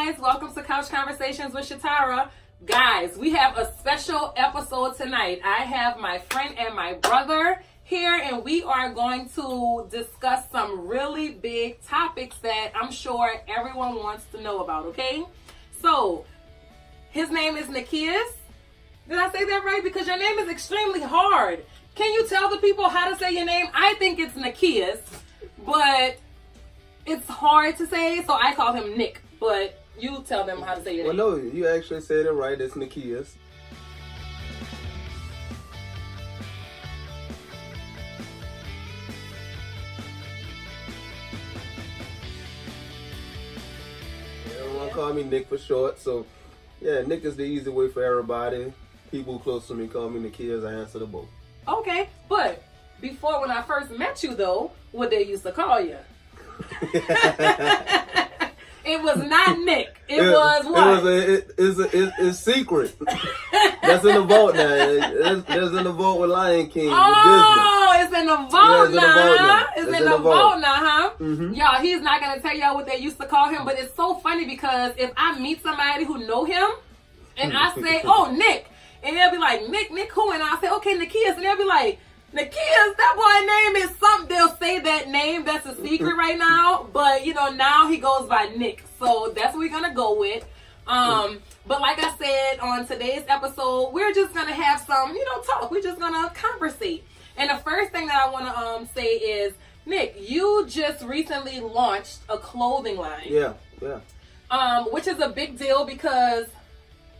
guys, welcome to Couch Conversations with Shatara. Guys, we have a special episode tonight. I have my friend and my brother here, and we are going to discuss some really big topics that I'm sure everyone wants to know about, okay? So, his name is Nikias. Did I say that right? Because your name is extremely hard. Can you tell the people how to say your name? I think it's Nikias, but it's hard to say, so I call him Nick. But you tell them how to say your name. Well, no, you actually said it right. It's Nikias. Everyone call me Nick for short. So, yeah, Nick is the easy way for everybody. People close to me call me Nikias. I answer to both. Okay, but before, when I first met you, though, what they used to call you? It was not Nick. It was what? It's secret. That's in the vault now. There's in the vault with Lion King. Oh, it's in the vault now. It's in the vault now, huh? Mm-hmm. Y'all, he's not going to tell y'all what they used to call him, but it's so funny because if I meet somebody who know him, and I say, oh, Nick, and they'll be like, Nick who? And I'll say, okay, Nikias, and they'll be like, Nikias, that boy name is something. They'll say that name. That's a secret right now. But, now he goes by Nick. So that's what we're going to go with. But like I said, on today's episode, we're just going to have some, talk. We're just going to conversate. And the first thing that I want to say is, Nick, you just recently launched a clothing line. Yeah. Which is a big deal because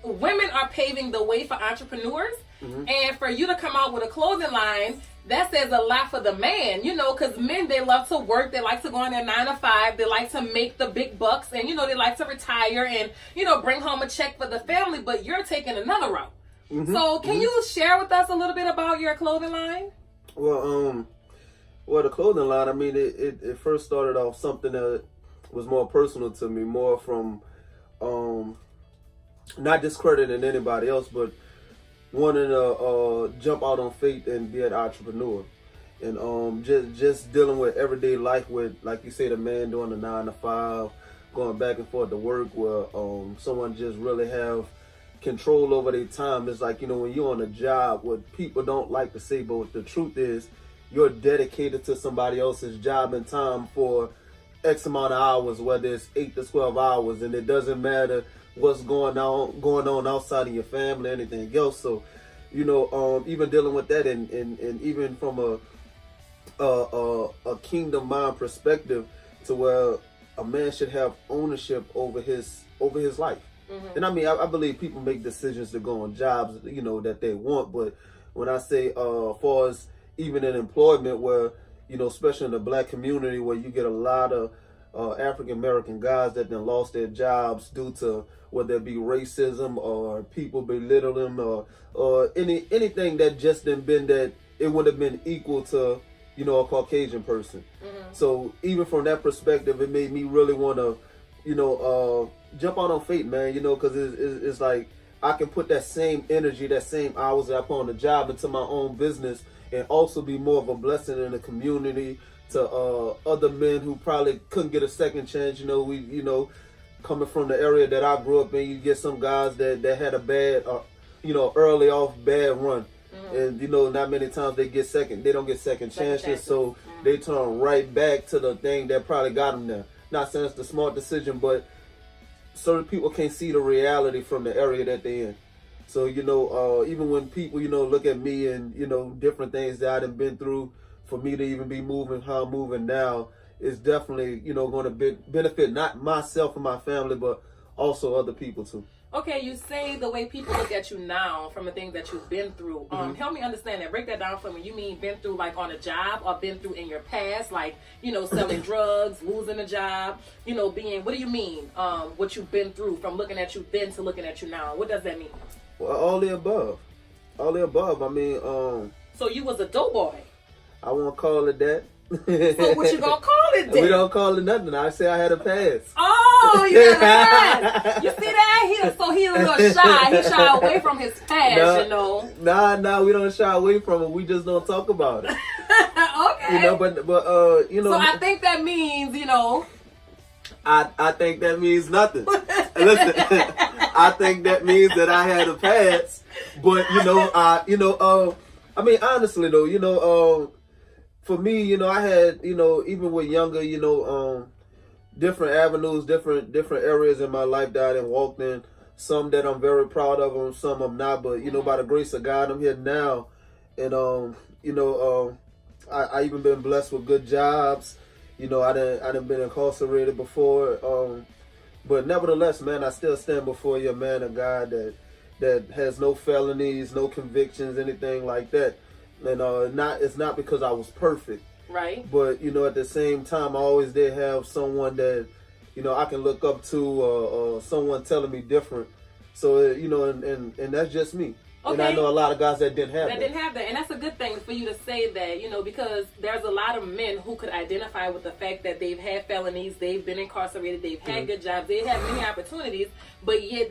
women are paving the way for entrepreneurs. Mm-hmm. And for you to come out with a clothing line, that says a lot for the man, because men, they love to work. They like to go on their 9 to 5. They like to make the big bucks and, they like to retire and, bring home a check for the family. But you're taking another route. Mm-hmm. So can you share with us a little bit about your clothing line? Well, the clothing line, I mean, it first started off something that was more personal to me, more from not discrediting anybody else, but wanting to jump out on faith and be an entrepreneur, and just dealing with everyday life with, like you say, the man doing the 9 to 5, going back and forth to work, where someone just really have control over their time. It's like, when you're on a job, what people don't like to say, but the truth is, you're dedicated to somebody else's job and time for X amount of hours, whether it's 8 to 12 hours, and it doesn't matter what's going on outside of your family, anything else. So, even dealing with that, and even from a kingdom mind perspective, to where a man should have ownership over his life. Mm-hmm. And I mean, I believe people make decisions to go on jobs, that they want. But when I say, far as even in employment, where, especially in the black community, where you get a lot of African American guys that then lost their jobs due to whether it be racism or people belittle them or anything that just didn't been that it would have been equal to a Caucasian person. Mm-hmm. So even from that perspective, it made me really want to jump out on faith, man. Because it's like I can put that same energy, that same hours that I put on the job into my own business, and also be more of a blessing in the community to other men who probably couldn't get a second chance. Coming from the area that I grew up in, you get some guys that had a bad, early off bad run. Mm. And, not many times they don't get second chances. So they turn right back to the thing that probably got them there. Not saying it's the smart decision, but certain people can't see the reality from the area that they're in. So, even when people, look at me and, different things that I've been through, for me to even be moving how I'm moving now, is definitely, going to benefit not myself and my family, but also other people too. Okay, you say the way people look at you now from the things that you've been through. Mm-hmm. Help me understand that. Break that down for me. You mean been through like on a job, or been through in your past, like, selling drugs, losing a job, being, what do you mean? What you've been through from looking at you then to looking at you now? What does that mean? Well, all the above. I mean, so you was a dope boy. I won't call it that. So what you gonna call it then? We don't call it nothing. I say I had a pass. Oh, you got a pass. You see that? He's a little shy. He shy away from his past, Nah, we don't shy away from it. We just don't talk about it. Okay. But So I think that means, I think that means nothing. Listen, I think that means that I had a pass. But I mean, honestly though, for me, I had, even with younger, different avenues, different areas in my life that I done walked in. Some that I'm very proud of, and some I'm not. But by the grace of God, I'm here now, and I even been blessed with good jobs. I done been incarcerated before. But nevertheless, man, I still stand before you, a man of God that has no felonies, no convictions, anything like that. And it's not because I was perfect. Right. But, at the same time, I always did have someone that, I can look up to, someone telling me different. So, and that's just me. Okay. And I know a lot of guys that didn't have that. And that's a good thing for you to say that, because there's a lot of men who could identify with the fact that they've had felonies, they've been incarcerated, they've had good jobs, they have many opportunities, but yet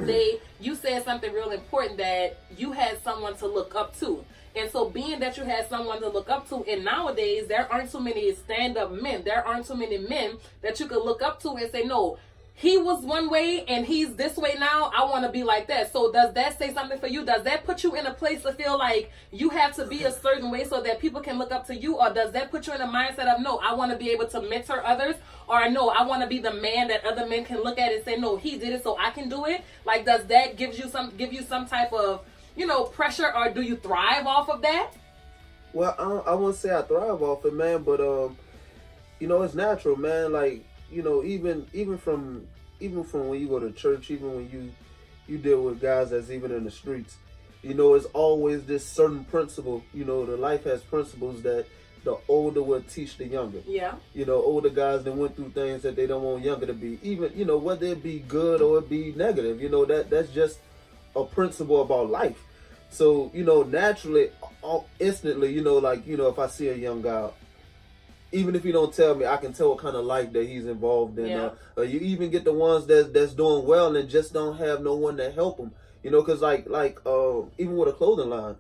you said something real important, that you had someone to look up to. And so being that you had someone to look up to, and nowadays there aren't too many stand-up men, there aren't too many men that you could look up to and say, no, he was one way and he's this way now, I want to be like that. So does that say something for you? Does that put you in a place to feel like you have to be a certain way so that people can look up to you? Or does that put you in a mindset of, no, I want to be able to mentor others? Or no, I want to be the man that other men can look at and say, no, he did it so I can do it? Like, does that give you some type of, pressure, or do you thrive off of that? Well, I won't say I thrive off it, man, but it's natural, man. Like, even from when you go to church, even when you deal with guys that's even in the streets, it's always this certain principle. The life has principles that the older will teach the younger. Yeah. Older guys that went through things that they don't want younger to be. Even, whether it be good or it be negative, that's just a principle about life. So, naturally, instantly, if I see a young guy, even if you don't tell me, I can tell what kind of life that he's involved in. Yeah. You even get the ones that's doing well and just don't have no one to help them. Because like even with a clothing line,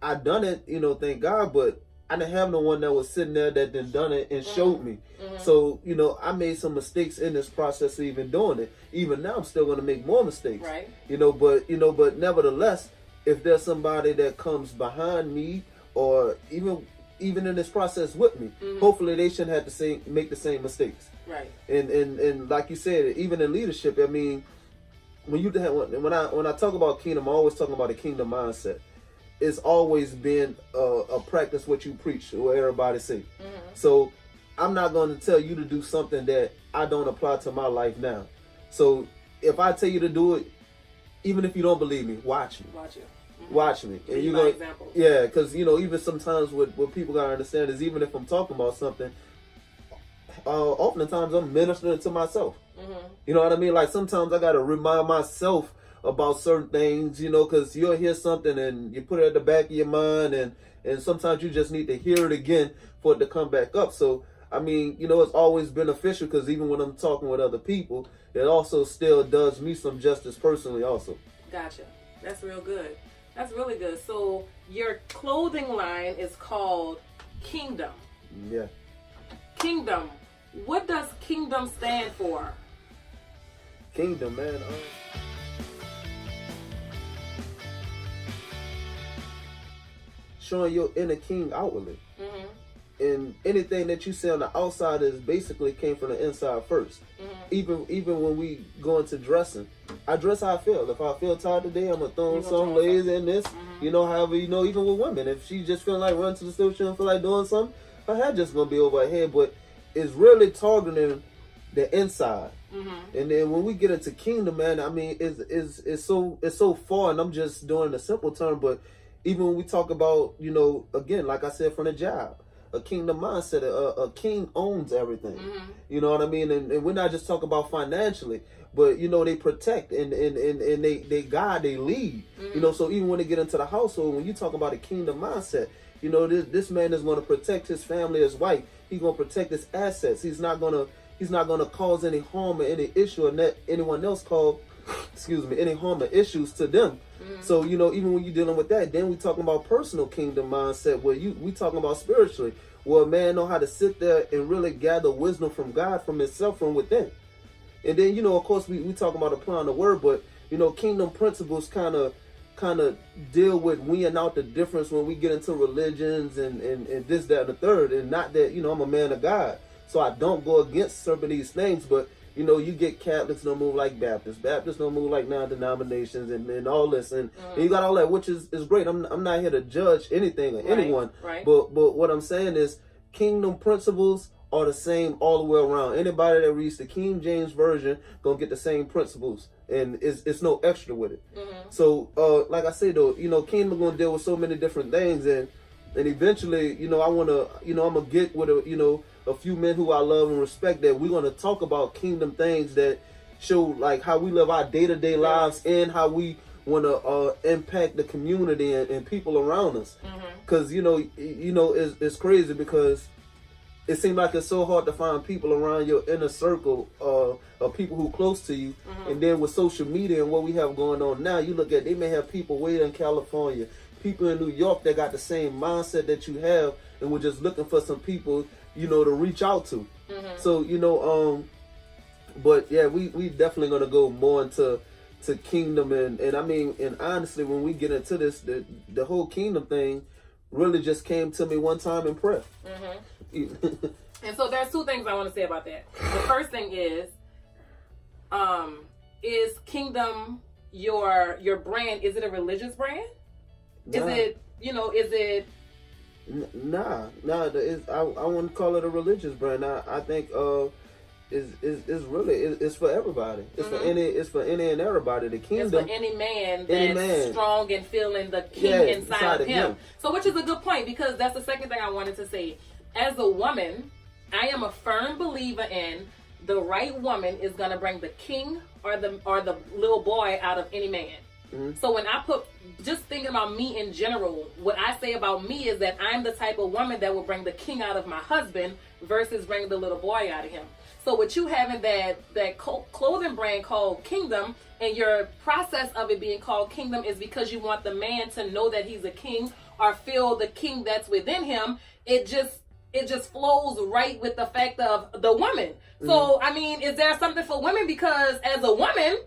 I done it, thank God, but I didn't have no one that was sitting there that done it and showed me. Mm-hmm. So, I made some mistakes in this process of even doing it. Even now, I'm still going to make more mistakes. Right. But nevertheless, if there's somebody that comes behind me, or even in this process with me, hopefully they shouldn't have to make the same mistakes. Right. And like you said, even in leadership, I mean, when I talk about kingdom, I'm always talking about a kingdom mindset. It's always been a practice what you preach, what everybody say. Mm-hmm. So I'm not going to tell you to do something that I don't apply to my life now. So if I tell you to do it, even if you don't believe me, watch me. Watch me. And you're going, yeah, because even sometimes what people gotta understand is, even if I'm talking about something, oftentimes I'm ministering to myself. Mm-hmm. You know what I mean? Like, sometimes I gotta remind myself about certain things, because you'll hear something and you put it at the back of your mind, and sometimes you just need to hear it again for it to come back up. So I mean, it's always beneficial, because even when I'm talking with other people, it also still does me some justice personally also. Gotcha. That's real good. That's really good. So your clothing line is called Kingdom. Yeah. Kingdom. What does Kingdom stand for? Kingdom, man. Showing your inner king outwardly. Mm-hmm. And anything that you see on the outside is basically came from the inside first. Mm-hmm. Even when we go into dressing, I dress how I feel. If I feel tired today, I'm gonna throw on some lazy in this. Mm-hmm. However, even with women, if she just feeling like running to the store, she don't feel like doing something, her head just gonna be over her head. But it's really targeting the inside. Mm-hmm. And then when we get into kingdom, man, I mean, it's so far, and I'm just doing the simple term. But even when we talk about, again, like I said, from the job. A kingdom mindset, a king owns everything. Mm-hmm. You know what I mean? And we're not just talking about financially, but they protect and they guide, they lead. Mm-hmm. So even when they get into the household, when you talk about a kingdom mindset, this man is going to protect his family, his wife. He's going to protect his assets. He's not going to cause any harm or any issue, or let anyone else any harm or issues to them. Mm-hmm. So, even when you're dealing with that, then we talking about personal kingdom mindset, where we talking about spiritually, where a man know how to sit there and really gather wisdom from God, from himself, from within. And then, of course, we talk about applying the word, but, kingdom principles kind of deal with weeding out the difference when we get into religions and this, that, and the third. And not that, I'm a man of God, so I don't go against some of these things, but, you get Catholics don't move like Baptists. Baptists don't move like non-denominations and all this. And you got all that, which is great. I'm not here to judge anything or anyone. Right. But what I'm saying is kingdom principles are the same all the way around. Anybody that reads the King James Version gonna get the same principles. And it's no extra with it. So, like I said, though, kingdom gonna deal with so many different things. And eventually, I want to, I'm gonna get with a few men who I love and respect, that we're going to talk about kingdom things that show like how we live our day-to-day lives and how we want to impact the community and people around us. Because, it's crazy because it seems like it's so hard to find people around your inner circle of people who close to you. And then with social media and what we have going on now, you look at, they may have people way in California, people in New York that got the same mindset that you have, and we're just looking for some people to reach out to. So, but yeah, we definitely gonna go more into kingdom and I mean, and honestly, when we get into this, the whole kingdom thing really just came to me one time in prayer. And so there's two things I want to say about that. The first thing is kingdom your brand? Is it a religious brand? Nah. Is it Nah. I wouldn't call it a religious brand. I think it's really it's for everybody. It's for any and everybody. The kingdom. It's for any man that's strong and feeling the king inside of him. So, which is a good point, because that's the second thing I wanted to say. As a woman, I am a firm believer in the right woman is gonna bring the king or the little boy out of any man. So when I just thinking about me in general, what I say about me is that I'm the type of woman that will bring the king out of my husband versus bring the little boy out of him. So with you having that clothing brand called Kingdom, and your process of it being called Kingdom is because you want the man to know that he's a king or feel the king that's within him. It just flows right with the fact of the woman. So, I mean, is there something for women? Because as a woman,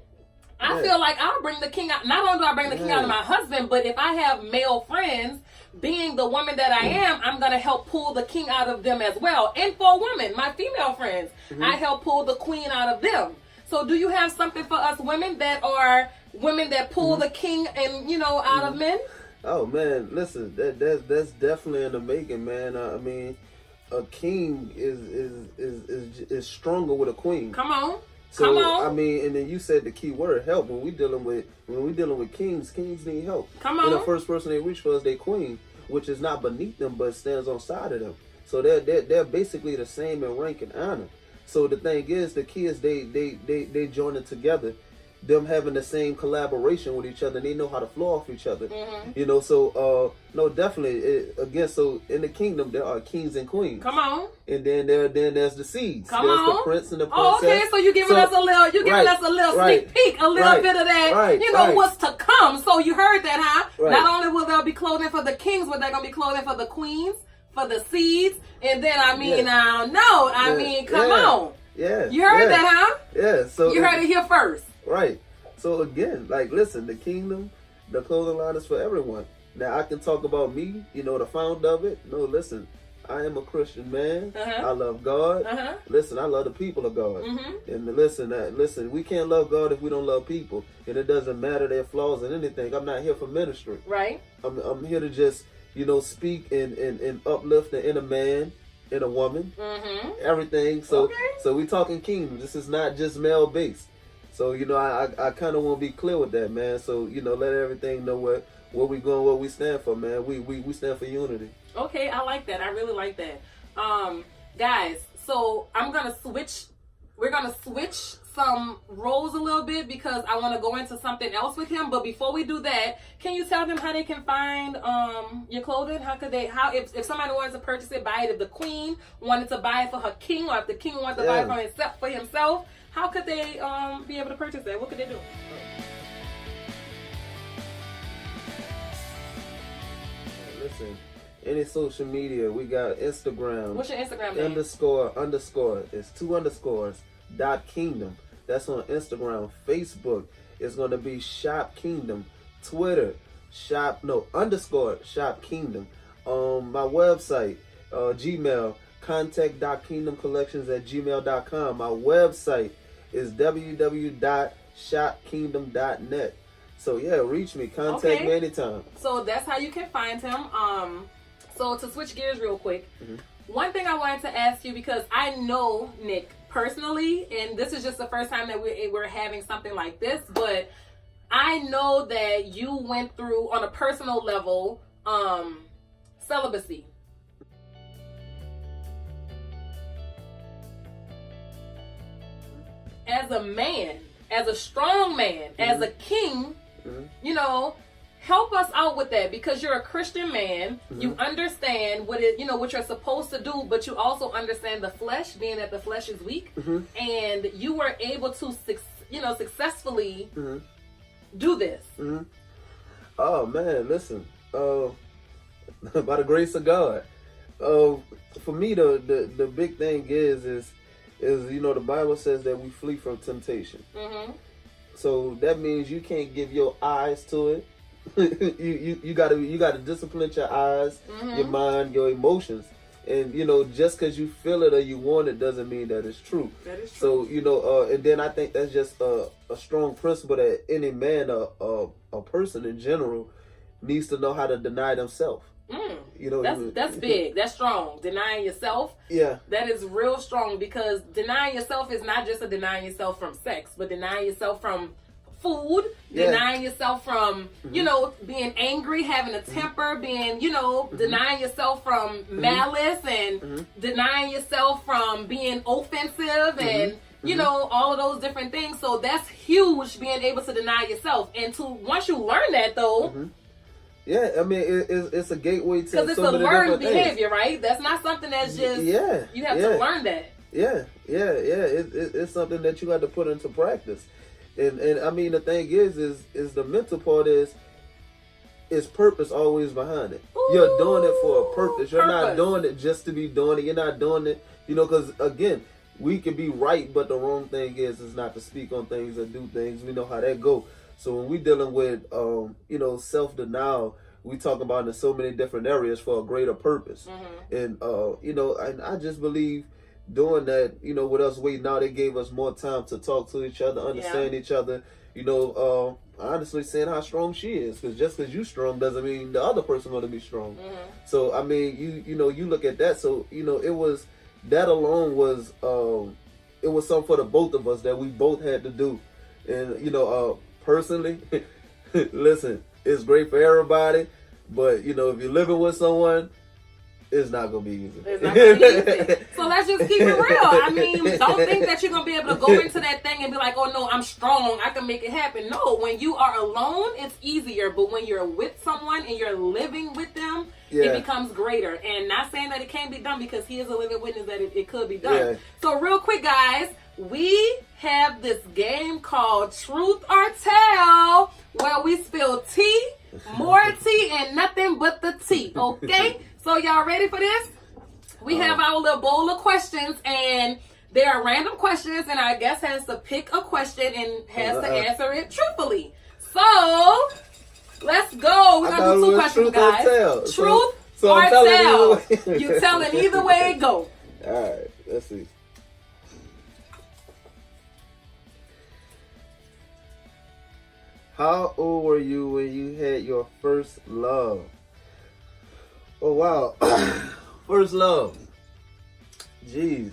I feel like I'll bring the king out. Not only do I bring the king out of my husband, but if I have male friends, being the woman that I am, I'm going to help pull the king out of them as well. And for women, my female friends, I help pull the queen out of them. So do you have something for us women that are women that pull the king and, out of men? Oh, man, listen, that's definitely in the making, man. I mean, a king is stronger with a queen. Come on. So I mean, and then you said the key word, help. When we dealing with kings need help. Come on. And the first person they reach for is their queen, which is not beneath them but stands on side of them. So they're basically the same in rank and honor. So the thing is, the kids they join it together. Them having the same collaboration with each other, and they know how to flow off each other. So no, definitely. Again, so in the kingdom there are kings and queens. Come on. And then there's the seeds. Come there's on. The prince and the princess. Oh, okay, so you're giving us a little sneak peek, a little bit of that, what's to come. So you heard that, huh? Not only will there be clothing for the kings, but they're gonna be clothing for the queens, for the seeds, and then come on. Yeah. You heard that, huh? Yeah. So you heard it here first. Right. So again, like, listen, the kingdom, the clothing line is for everyone. Now I can talk about me, the founder of it. No, listen, I am a Christian man. I love God. Listen, I love the people of God. And listen, we can't love God if we don't love people. And it doesn't matter their flaws and anything. I'm not here for ministry. Right. I'm here to just, speak and uplift the inner man, in a woman, everything. So we talking kingdom. This is not just male based. So, I kind of want to be clear with that, man. So, let everything know where we going, what we stand for, man. We stand for unity. Okay, I like that. I really like that. Guys, so we're going to switch some roles a little bit because I want to go into something else with him. But before we do that, can you tell them how they can find your clothing? If somebody wanted to purchase it, buy it, if the queen wanted to buy it for her king, or if the king wanted to buy it for himself, how could they be able to purchase that? What could they do? Listen, any social media, we got Instagram. What's your Instagram name? __. It's 2 underscores. .kingdom. That's on Instagram. Facebook, it's going to be Shop Kingdom. Twitter, Shop Kingdom. My website, Gmail, contact.kingdomcollections@gmail.com. My website is www.shopkingdom.net. So yeah, reach me, contact me anytime. So that's how you can find him. So to switch gears real quick, one thing I wanted to ask you, because I know Nick personally, and this is just the first time that we're having something like this, but I know that you went through, on a personal level, celibacy. As a man, as a strong man, as a king, you know, help us out with that, because you're a Christian man. You understand what you're supposed to do, but you also understand the flesh, being that the flesh is weak, and you were able to, successfully do this. Oh man, listen. By the grace of God, for me, the big thing is the Bible says that we flee from temptation. So that means you can't give your eyes to it. you gotta discipline your eyes, your mind, your emotions. And just because you feel it or you want it doesn't mean that it's true. That is true. So and then I think that's just a strong principle that any man, a person in general, needs to know how to deny themselves. That's big. That's strong. Denying yourself. Yeah. That is real strong, because denying yourself is not just denying yourself from sex, but denying yourself from food, denying yourself from, being angry, having a temper, being, denying yourself from malice, and denying yourself from being offensive, and, all of those different things. So that's huge, being able to deny yourself. And once you learn that, though, yeah, I mean, it's a gateway to, because it's a learned behavior, right? That's not something that's just, you have to learn that. Yeah. It's something that you got to put into practice. And I mean, the thing is the mental part is purpose always behind it. Ooh, you're doing it for a purpose. You're not doing it just to be doing it. You're not doing it, because again, we can be right, but the wrong thing is not to speak on things or do things. We know how that go. So when we dealing with, self-denial, we talk about in so many different areas for a greater purpose. And, and I just believe doing that, with us waiting out, it gave us more time to talk to each other, understand each other, honestly saying how strong she is, because just because you strong doesn't mean the other person going to be strong. So, I mean, you look at that. So, it was, that alone was, it was something for the both of us that we both had to do. And, personally, listen, it's great for everybody, but, if you're living with someone, it's not going to be easy. It's not going to be easy. So let's just keep it real. I mean, don't think that you're going to be able to go into that thing and be like, oh, no, I'm strong, I can make it happen. No, when you are alone, it's easier. But when you're with someone and you're living with them, it becomes greater. And not saying that it can't be done, because he is a living witness that it could be done. Yeah. So real quick, guys, we have this game called Truth or Tell, where we spill tea, more tea, and nothing but the tea, okay? So y'all ready for this? We have our little bowl of questions, and they are random questions, and our guest has to pick a question and has to answer it truthfully. So, let's go. We're going to do 2 questions, guys. Truth or tell. You telling either way it go. All right, let's see. How old were you when you had your first love? Oh, wow. First love. Jeez.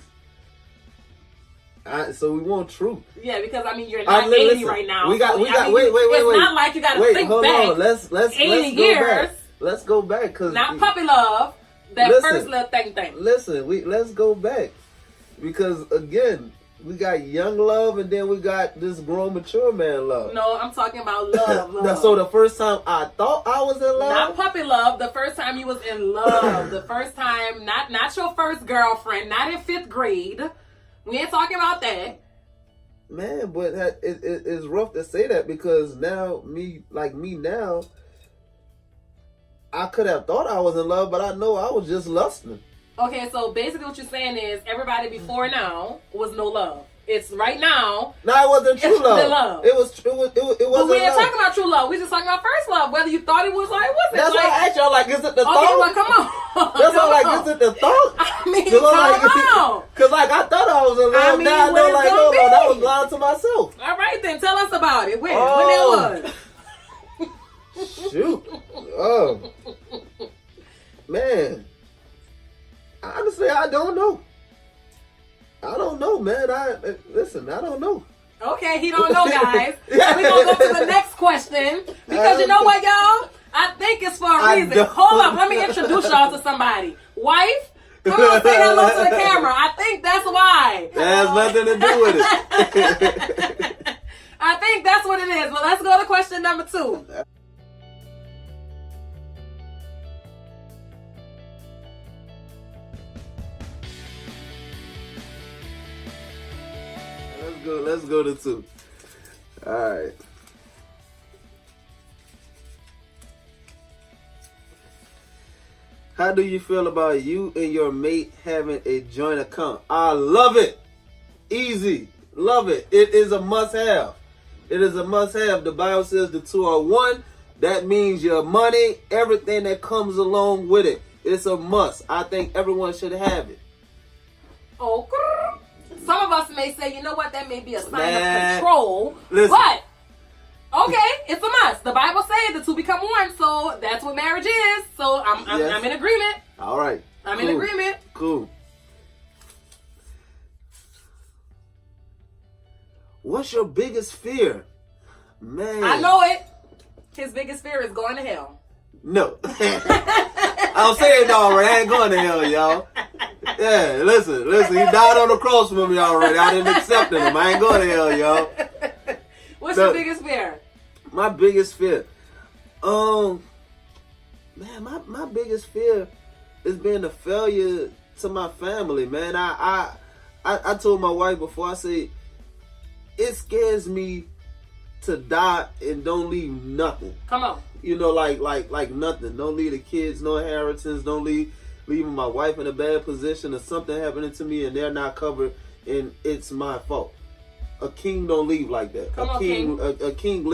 So we want truth. Yeah, because I mean, you're not 80 right now. Wait. It's not like you got to think hold back. On. Let's go back. Let's go back, cause not puppy love. That first little thing. Listen, let's go back, because again, we got young love, and then we got this grown, mature man love. No, I'm talking about love. So the first time I thought I was in love? Not puppy love. The first time you was in love. The first time, not your first girlfriend, not in 5th grade. We ain't talking about that. Man, but it's rough to say that, because now, me now, I could have thought I was in love, but I know I was just lusting. Okay, so basically what you're saying is everybody before now was no love. It's right now. No, it wasn't true love. The love. It wasn't But we ain't love. talking about true love. We just talking about first love. Whether you thought it was like, what's it? That's like, why I asked y'all, like, is it the okay, thought? well, come on. That's Come why, on. like, is it the thought? I mean, Cause come on. Cause like I thought I was in love. I mean, now I what know, it's like, gonna no, be. that was lying to myself. All right, then tell us about it. When Oh. that was. Shoot. Oh. Man. Honestly, I don't know. I don't know, man. Listen, I don't know. Okay, he don't know, guys. We're going to go to the next question. Because you know what, y'all? I think it's for a reason. Hold up. Let me introduce y'all to somebody. Wife, come on, say hello to the camera. I think that's why. That has nothing to do with it. I think that's what it is. But let's go to question number 2. Let's go to 2. All right. How do you feel about you and your mate having a joint account? I love it. Easy. Love it. It is a must-have. It is a must-have. The Bible says the two are one. That means your money, everything that comes along with it. It's a must. I think everyone should have it. Oh, some of us may say, you know what, that may be a sign Man, of control. listen. But, okay, it's a must. The Bible says the two become one, so that's what marriage is. So I'm in agreement. All right. I'm cool. in agreement. Cool. What's your biggest fear? Man. I know it. His biggest fear is going to hell. No. I'm saying it already. I ain't going to hell, y'all. Yeah, listen. He died on the cross for me already. I didn't accept him. I ain't going to hell, y'all. What's your biggest fear? My biggest fear? Man, my biggest fear is being a failure to my family, man. I told my wife before, I said, it scares me to die and don't leave nothing. Come on. You know, like nothing. Don't leave the kids no inheritance. Don't leaving my wife in a bad position or something happening to me and they're not covered and it's my fault. A king don't leave like that. Come a on, king, King. A king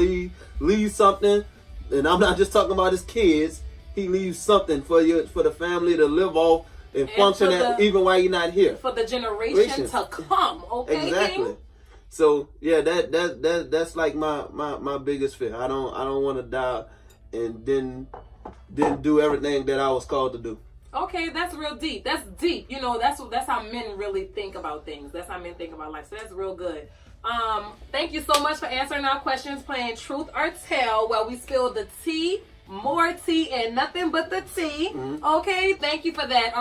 leaves something, and I'm not just talking about his kids. He leaves something for the family to live off and function even while you're not here. For the generation to come. Okay. Exactly. King? So yeah, that's like my biggest fear. I don't want to die and then do everything that I was called to do. Okay, that's real deep. That's deep. You know, that's how men really think about things. That's how men think about life. So that's real good. Thank you so much for answering our questions, playing Truth or Tell, while we spill the tea, more tea, and nothing but the tea. Mm-hmm. Okay, thank you for that.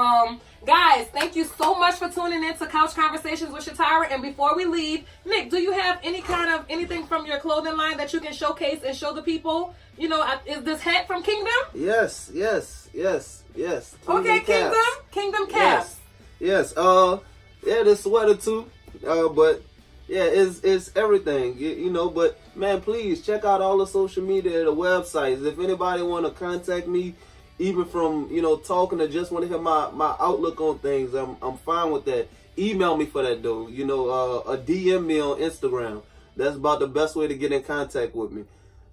Guys, thank you so much for tuning in to Couch Conversations with Shatara. And before we leave, Nick, do you have anything from your clothing line that you can showcase and show the people? You know, is this hat from Kingdom? Yes. Okay, Kingdom caps. Yes. Yeah, the sweater too. But yeah, it's everything. You know, but man, please check out all the social media, the websites. If anybody want to contact me, even from talking or just want to hear my outlook on things, I'm fine with that. Email me for that though. A DM me on Instagram. That's about the best way to get in contact with me.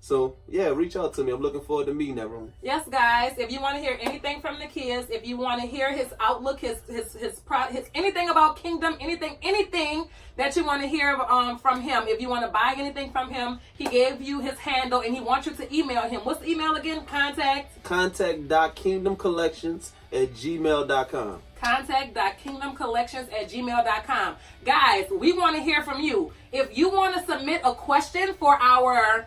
So, yeah, reach out to me. I'm looking forward to meeting everyone. Yes, guys. If you want to hear anything from the kids, if you want to hear his outlook, his anything about Kingdom, anything that you want to hear from him, if you want to buy anything from him, he gave you his handle and he wants you to email him. What's the email again? Contact.kingdomcollections@gmail.com. Contact.kingdomcollections@gmail.com. Guys, we want to hear from you. If you want to submit a question for our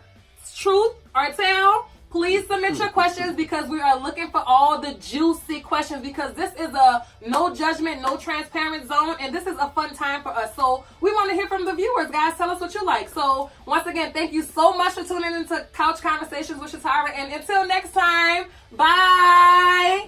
Truth or Tell, please submit your questions because we are looking for all the juicy questions because this is a no judgment, no transparent zone, and this is a fun time for us. So we want to hear from the viewers, guys. Tell us what you like. So once again, thank you so much for tuning into Couch Conversations with Shatara, and until next time, bye.